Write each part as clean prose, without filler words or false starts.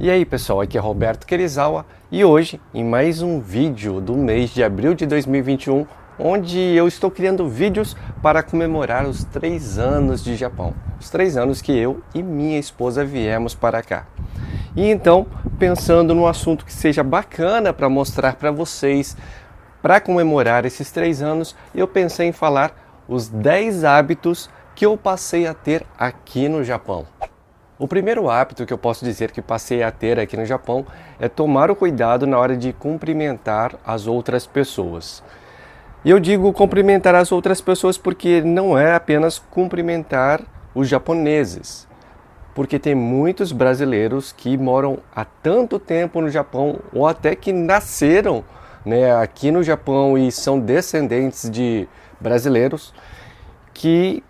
E aí pessoal, aqui é Roberto Kerizawa e hoje em mais um vídeo do mês de abril de 2021, onde eu estou criando vídeos para comemorar os 3 anos de Japão. Os 3 anos que eu e minha esposa viemos para cá. E então, pensando num assunto que seja bacana para mostrar para vocês, para comemorar esses 3 anos, eu pensei em falar os 10 hábitos que eu passei a ter aqui no Japão. O primeiro hábito que eu posso dizer que passei a ter aqui no Japão é tomar o cuidado na hora de cumprimentar as outras pessoas. E eu digo cumprimentar as outras pessoas porque não é apenas cumprimentar os japoneses, porque tem muitos brasileiros que moram há tanto tempo no Japão ou até que nasceram, aqui no Japão e são descendentes de brasileiros que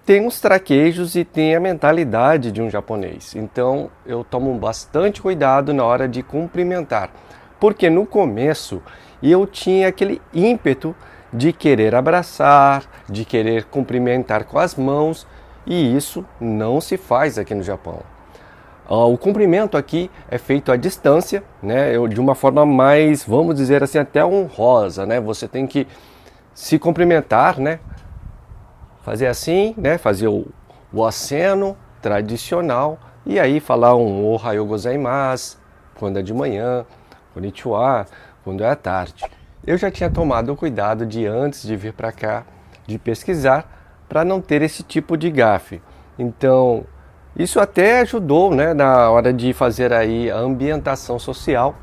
tem uns traquejos e tem a mentalidade de um japonês. Então eu tomo bastante cuidado na hora de cumprimentar, porque no começo eu tinha aquele ímpeto de querer abraçar, de querer cumprimentar com as mãos, e isso não se faz aqui no Japão. O cumprimento aqui é feito à distância, de uma forma mais, vamos dizer assim, até honrosa, Você tem que se cumprimentar, fazer assim, fazer o aceno tradicional e aí falar um Ohayou gozaimasu quando é de manhã, konnichiwa quando é à tarde. Eu já tinha tomado o cuidado de antes de vir para cá, de pesquisar para não ter esse tipo de gafe. Então, isso até ajudou, na hora de fazer aí a ambientação social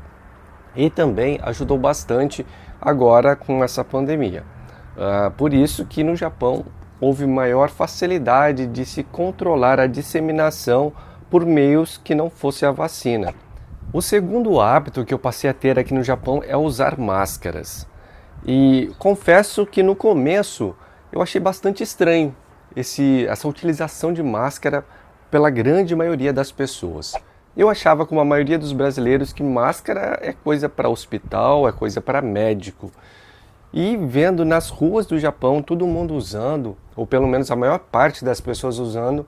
e também ajudou bastante agora com essa pandemia. Por isso que no Japão houve maior facilidade de se controlar a disseminação por meios que não fosse a vacina. O segundo hábito que eu passei a ter aqui no Japão é usar máscaras. E confesso que no começo eu achei bastante estranho essa utilização de máscara pela grande maioria das pessoas. Eu achava, como a maioria dos brasileiros, que máscara é coisa para hospital, é coisa para médico. E vendo nas ruas do Japão todo mundo usando, ou pelo menos a maior parte das pessoas usando,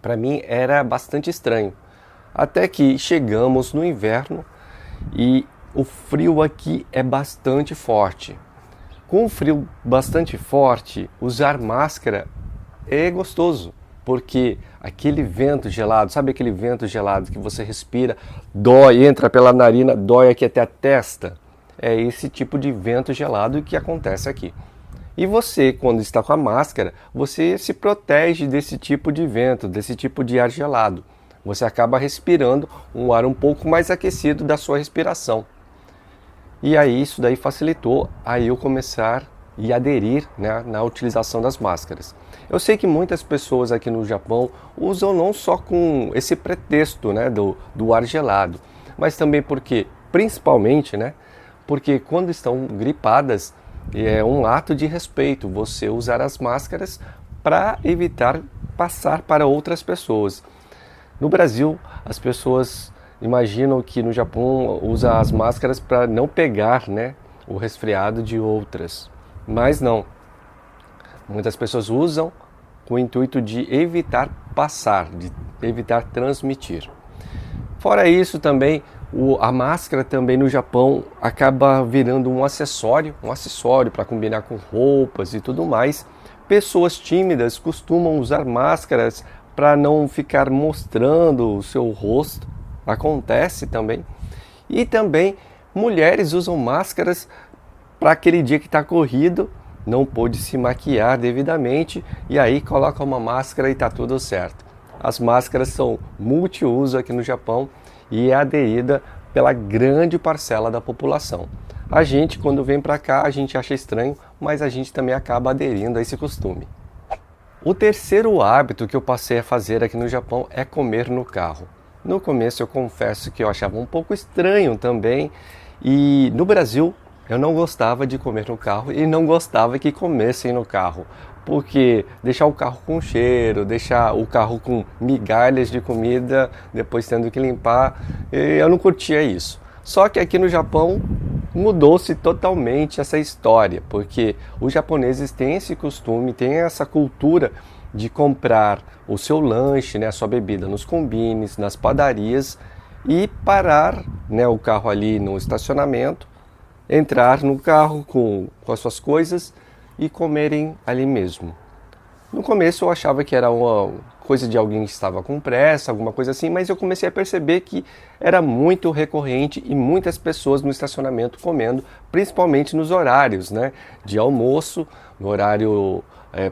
para mim era bastante estranho. Até que chegamos no inverno e o frio aqui é bastante forte. Com o frio bastante forte, usar máscara é gostoso, porque aquele vento gelado, sabe aquele vento gelado que você respira, dói, entra pela narina, dói aqui até a testa? É esse tipo de vento gelado que acontece aqui. E você, quando está com a máscara, você se protege desse tipo de vento, desse tipo de ar gelado. Você acaba respirando um ar um pouco mais aquecido da sua respiração. E aí isso daí facilitou aí eu começar e aderir na utilização das máscaras. Eu sei que muitas pessoas aqui no Japão usam não só com esse pretexto do ar gelado, mas também porque, principalmente, porque quando estão gripadas, é um ato de respeito você usar as máscaras para evitar passar para outras pessoas. No Brasil, as pessoas imaginam que no Japão usa as máscaras para não pegar o resfriado de outras, mas não. Muitas pessoas usam com o intuito de evitar passar, de evitar transmitir. Fora isso também, a máscara também no Japão acaba virando um acessório para combinar com roupas e tudo mais. Pessoas tímidas costumam usar máscaras para não ficar mostrando o seu rosto, acontece também. E também mulheres usam máscaras para aquele dia que está corrido, não pôde se maquiar devidamente e aí coloca uma máscara e está tudo certo. As máscaras são multiuso aqui no Japão e é aderida pela grande parcela da população. A gente, quando vem para cá, a gente acha estranho, mas a gente também acaba aderindo a esse costume. O terceiro hábito que eu passei a fazer aqui no Japão é comer no carro. No começo eu confesso que eu achava um pouco estranho também, e no Brasil eu não gostava de comer no carro e não gostava que comessem no carro, porque deixar o carro com cheiro, deixar o carro com migalhas de comida, depois tendo que limpar, eu não curtia isso. Só que aqui no Japão mudou-se totalmente essa história, porque os japoneses têm esse costume, têm essa cultura de comprar o seu lanche, a sua bebida nos combines, nas padarias, e parar, né, o carro ali no estacionamento, entrar no carro com as suas coisas e comerem ali mesmo. No começo eu achava que era uma coisa de alguém que estava com pressa, alguma coisa assim, mas eu comecei a perceber que era muito recorrente e muitas pessoas no estacionamento comendo, principalmente nos horários, né, de almoço, no horário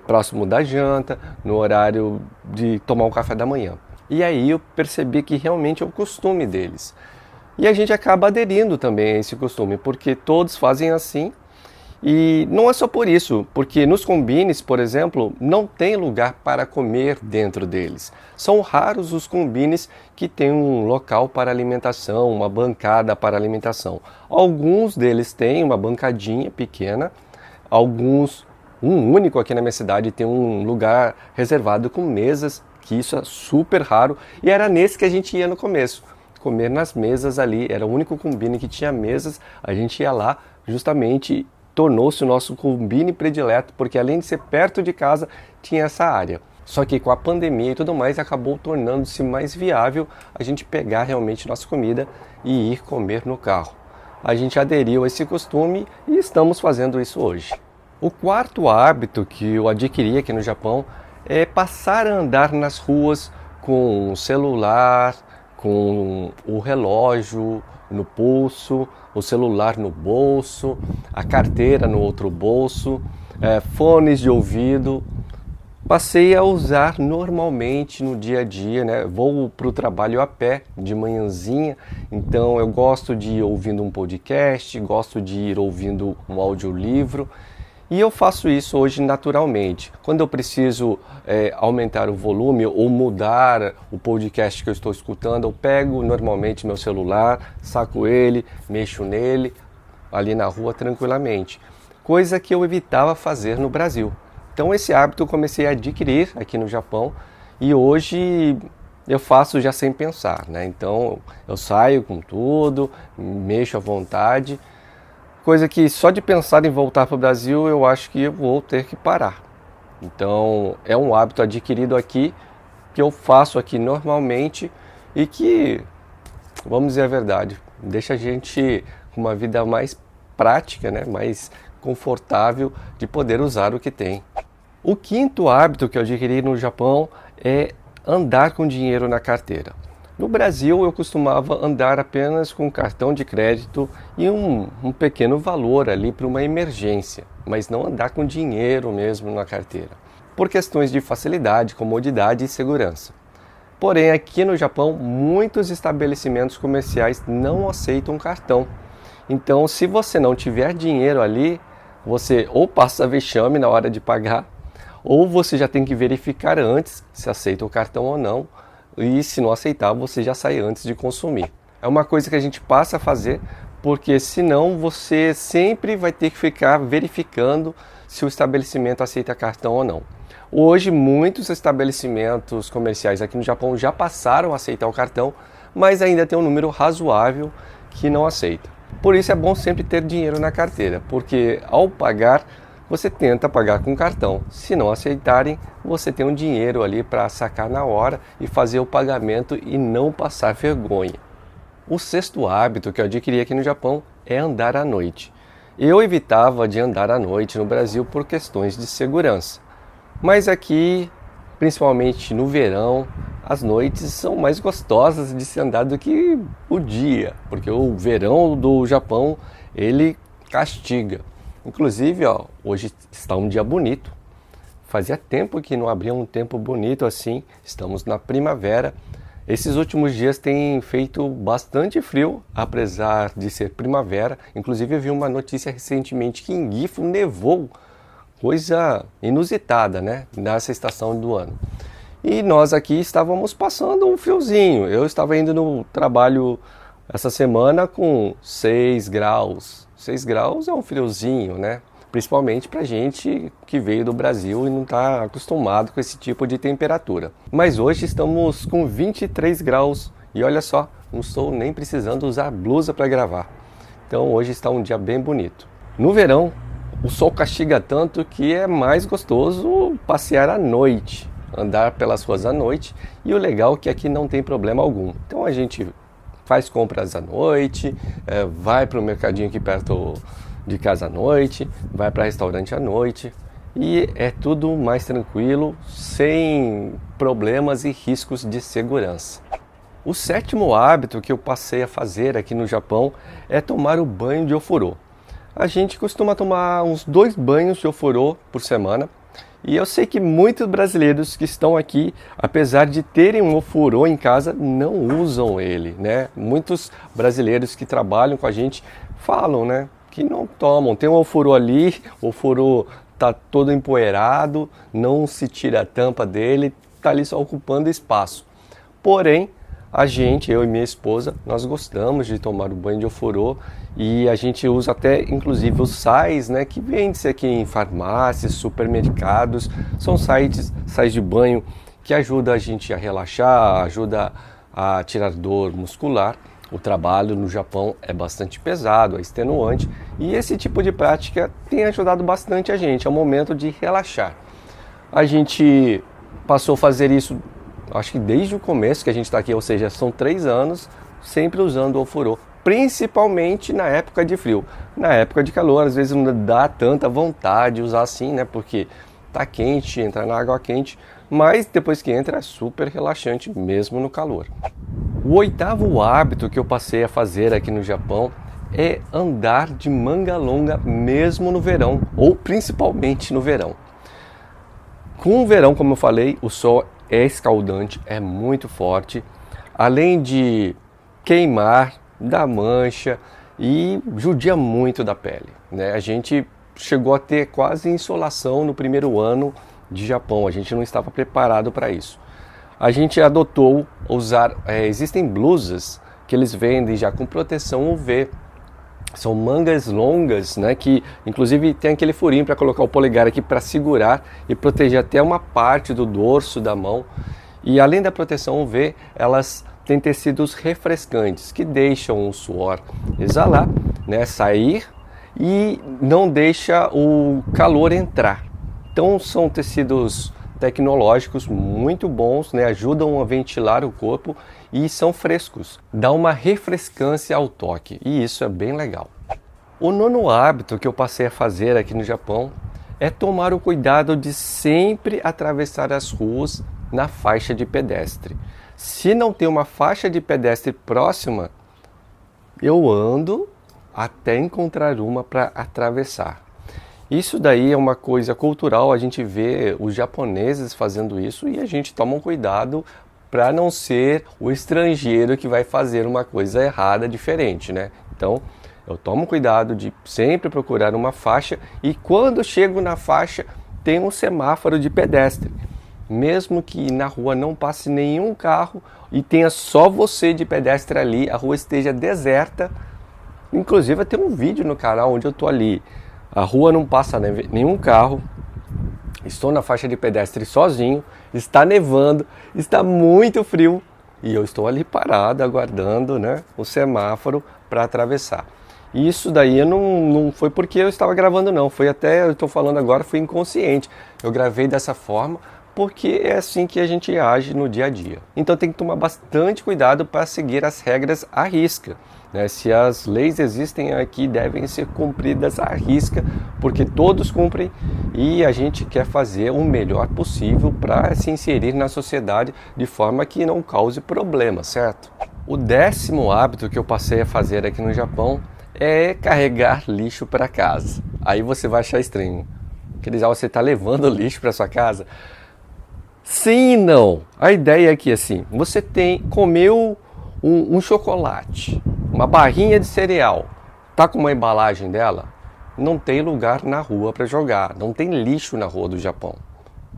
próximo da janta, no horário de tomar o café da manhã. E aí eu percebi que realmente é o costume deles. E a gente acaba aderindo também a esse costume, porque todos fazem assim. E não é só por isso, porque nos combines, por exemplo, não tem lugar para comer dentro deles. São raros os combines que têm um local para alimentação, uma bancada para alimentação. Alguns deles têm uma bancadinha pequena, alguns, um único aqui na minha cidade, tem um lugar reservado com mesas, que isso é super raro, e era nesse que a gente ia no começo. Comer nas mesas ali, era o único combine que tinha mesas, a gente ia lá justamente. Tornou-se o nosso combine predileto, porque além de ser perto de casa, tinha essa área. Só que com a pandemia e tudo mais, acabou tornando-se mais viável a gente pegar realmente nossa comida e ir comer no carro. A gente aderiu a esse costume e estamos fazendo isso hoje. O quarto hábito que eu adquiri aqui no Japão é passar a andar nas ruas com o celular, com o relógio no pulso, o celular no bolso, a carteira no outro bolso, fones de ouvido. Passei a usar normalmente no dia a dia, né? Vou para o trabalho a pé de manhãzinha, então eu gosto de ir ouvindo um podcast, gosto de ir ouvindo um audiolivro. E eu faço isso hoje naturalmente. Quando eu preciso aumentar o volume ou mudar o podcast que eu estou escutando, eu pego normalmente meu celular, saco ele, mexo nele, ali na rua tranquilamente. Coisa que eu evitava fazer no Brasil. Então esse hábito eu comecei a adquirir aqui no Japão e hoje eu faço já sem pensar, né? Então eu saio com tudo, mexo à vontade. Coisa que só de pensar em voltar para o Brasil eu acho que eu vou ter que parar. Então é um hábito adquirido aqui, que eu faço aqui normalmente e que, vamos dizer a verdade, deixa a gente com uma vida mais prática, né? Mais confortável de poder usar o que tem. O quinto hábito que eu adquiri no Japão é andar com dinheiro na carteira. No Brasil, eu costumava andar apenas com cartão de crédito e um pequeno valor ali para uma emergência, mas não andar com dinheiro mesmo na carteira, por questões de facilidade, comodidade e segurança. Porém, aqui no Japão, muitos estabelecimentos comerciais não aceitam cartão. Então, se você não tiver dinheiro ali, você ou passa vexame na hora de pagar, ou você já tem que verificar antes se aceita o cartão ou não, e se não aceitar, você já sai antes de consumir. É uma coisa que a gente passa a fazer, porque senão você sempre vai ter que ficar verificando se o estabelecimento aceita cartão ou não. Hoje, muitos estabelecimentos comerciais aqui no Japão já passaram a aceitar o cartão, mas ainda tem um número razoável que não aceita. Por isso é bom sempre ter dinheiro na carteira, porque ao pagar, você tenta pagar com cartão. Se não aceitarem, você tem um dinheiro ali para sacar na hora e fazer o pagamento e não passar vergonha. O sexto hábito que eu adquiri aqui no Japão é andar à noite. Eu evitava de andar à noite no Brasil por questões de segurança. Mas aqui, principalmente no verão, as noites são mais gostosas de se andar do que o dia, porque o verão do Japão, ele castiga. Inclusive, hoje está um dia bonito. Fazia tempo que não abria um tempo bonito assim. Estamos na primavera. Esses últimos dias tem feito bastante frio, apesar de ser primavera. Inclusive, eu vi uma notícia recentemente que em Gifu nevou. Coisa inusitada, né? Nessa estação do ano. E nós aqui estávamos passando um friozinho. Eu estava indo no trabalho essa semana com 6 graus. 6 graus é um friozinho, né? Principalmente pra gente que veio do Brasil e não está acostumado com esse tipo de temperatura. Mas hoje estamos com 23 graus e olha só, não estou nem precisando usar blusa para gravar. Então hoje está um dia bem bonito. No verão, o sol castiga tanto que é mais gostoso passear à noite, andar pelas ruas à noite, e o legal é que aqui não tem problema algum. Então a gente faz compras à noite, vai para o mercadinho aqui perto de casa à noite, vai para restaurante à noite e é tudo mais tranquilo, sem problemas e riscos de segurança. O sétimo hábito que eu passei a fazer aqui no Japão é tomar o banho de ofurô. A gente costuma tomar uns 2 banhos de ofurô por semana. E eu sei que muitos brasileiros que estão aqui, apesar de terem um ofurô em casa, não usam ele, né? Muitos brasileiros que trabalham com a gente falam, né, que não tomam. Tem um ofurô ali, o ofurô tá todo empoeirado, não se tira a tampa dele, tá ali só ocupando espaço. Porém, a gente, eu e minha esposa, nós gostamos de tomar o banho de ofurô e a gente usa até inclusive os sais, né, que vende-se aqui em farmácias, supermercados. São sais de banho que ajudam a gente a relaxar, ajuda a tirar dor muscular. O trabalho no Japão é bastante pesado, é extenuante e esse tipo de prática tem ajudado bastante a gente. É um momento de relaxar. A gente passou a fazer isso, acho que desde o começo que a gente está aqui, ou seja, são 3 anos, sempre usando o ofurô, principalmente na época de frio. Na época de calor, às vezes não dá tanta vontade de usar assim, né? Porque tá quente, entra na água quente, mas depois que entra é super relaxante, mesmo no calor. O 8º hábito que eu passei a fazer aqui no Japão é andar de manga longa mesmo no verão, ou principalmente no verão. Com o verão, como eu falei, o sol é escaldante, é muito forte, além de queimar, dar mancha e judia muito da pele, né? A gente chegou a ter quase insolação no primeiro ano de Japão, a gente não estava preparado para isso. A gente adotou usar, existem blusas que eles vendem já com proteção UV. São mangas longas, né, que inclusive tem aquele furinho para colocar o polegar aqui para segurar e proteger até uma parte do dorso da mão. E além da proteção UV, elas têm tecidos refrescantes que deixam o suor exalar, né, sair e não deixa o calor entrar. Então são tecidos tecnológicos muito bons, né, ajudam a ventilar o corpo e são frescos, dá uma refrescância ao toque e isso é bem legal. O 9º hábito que eu passei a fazer aqui no Japão é tomar o cuidado de sempre atravessar as ruas na faixa de pedestre. Se não tem uma faixa de pedestre próxima, eu ando até encontrar uma para atravessar. Isso daí é uma coisa cultural, a gente vê os japoneses fazendo isso e a gente toma um cuidado para não ser o estrangeiro que vai fazer uma coisa errada, diferente, né? Então, eu tomo cuidado de sempre procurar uma faixa e quando chego na faixa tem um semáforo de pedestre. Mesmo que na rua não passe nenhum carro e tenha só você de pedestre ali, a rua esteja deserta. Inclusive, tem um vídeo no canal onde eu tô ali. A rua não passa nenhum carro, estou na faixa de pedestre sozinho, está nevando, está muito frio e eu estou ali parado aguardando, né, o semáforo para atravessar. E isso daí não foi porque eu estava gravando não, foi até, eu estou falando agora, foi inconsciente. Eu gravei dessa forma porque é assim que a gente age no dia a dia. Então tem que tomar bastante cuidado para seguir as regras à risca. Se as leis existem aqui, devem ser cumpridas à risca, porque todos cumprem e a gente quer fazer o melhor possível para se inserir na sociedade de forma que não cause problemas, certo? O 10º hábito que eu passei a fazer aqui no Japão é carregar lixo para casa. Aí você vai achar estranho. Quer dizer, você está levando lixo para sua casa? Sim e não. A ideia é que assim, você comeu um chocolate, uma barrinha de cereal, tá com uma embalagem dela, não tem lugar na rua para jogar, não tem lixo na rua do Japão,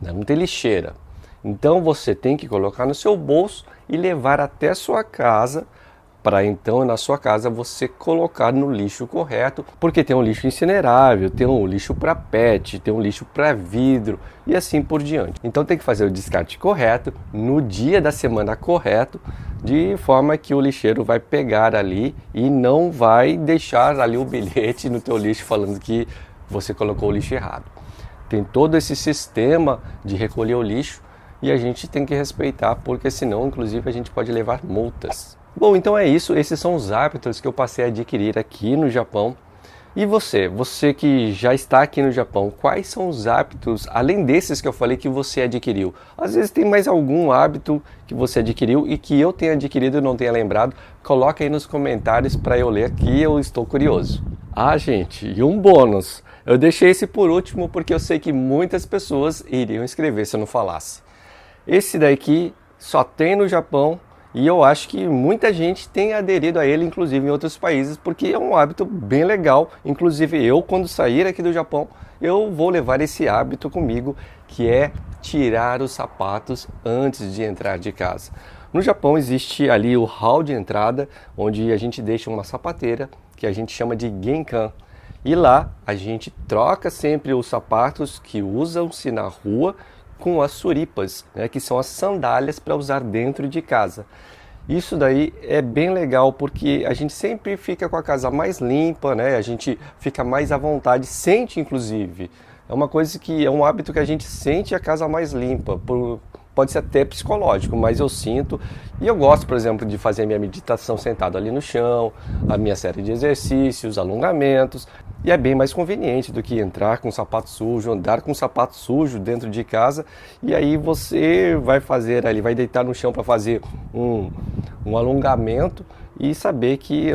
né? Não tem lixeira. Então você tem que colocar no seu bolso e levar até a sua casa, para então na sua casa você colocar no lixo correto, porque tem um lixo incinerável, tem um lixo para PET, tem um lixo para vidro e assim por diante. Então tem que fazer o descarte correto, no dia da semana correto, de forma que o lixeiro vai pegar ali e não vai deixar ali o bilhete no teu lixo falando que você colocou o lixo errado. Tem todo esse sistema de recolher o lixo e a gente tem que respeitar, porque senão inclusive a gente pode levar multas. Bom, então é isso. Esses são os hábitos que eu passei a adquirir aqui no Japão. E você que já está aqui no Japão, quais são os hábitos, além desses que eu falei, que você adquiriu? Às vezes tem mais algum hábito que você adquiriu e que eu tenha adquirido e não tenha lembrado. Coloca aí nos comentários para eu ler, que eu estou curioso. Ah, gente, e um bônus. Eu deixei esse por último porque eu sei que muitas pessoas iriam escrever se eu não falasse. Esse daqui só tem no Japão. E eu acho que muita gente tem aderido a ele, inclusive em outros países, porque é um hábito bem legal. Inclusive eu, quando sair aqui do Japão, eu vou levar esse hábito comigo, que é tirar os sapatos antes de entrar de casa. No Japão existe ali o hall de entrada, onde a gente deixa uma sapateira, que a gente chama de genkan. E lá a gente troca sempre os sapatos que usam-se na rua com as suripas, né, que são as sandálias para usar dentro de casa. Isso daí é bem legal porque a gente sempre fica com a casa mais limpa, né? A gente fica mais à vontade, sente inclusive. É uma coisa que é um hábito que a gente sente a casa mais limpa. Pode ser até psicológico, mas eu sinto. E eu gosto, por exemplo, de fazer a minha meditação sentado ali no chão, a minha série de exercícios, alongamentos. E é bem mais conveniente do que entrar com sapato sujo, andar com sapato sujo dentro de casa. E aí você vai fazer ali, vai deitar no chão para fazer um alongamento e saber que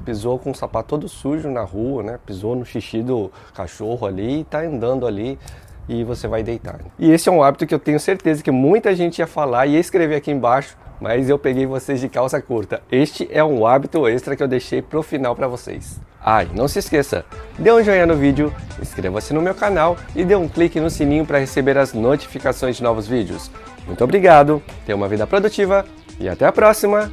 pisou com o sapato todo sujo na rua, né? Pisou no xixi do cachorro ali e está andando ali. E você vai deitar. E esse é um hábito que eu tenho certeza que muita gente ia falar e ia escrever aqui embaixo, mas eu peguei vocês de calça curta. Este é um hábito extra que eu deixei pro final para vocês. E não se esqueça, dê um joinha no vídeo, inscreva-se no meu canal e dê um clique no sininho para receber as notificações de novos vídeos. Muito obrigado, tenha uma vida produtiva e até a próxima!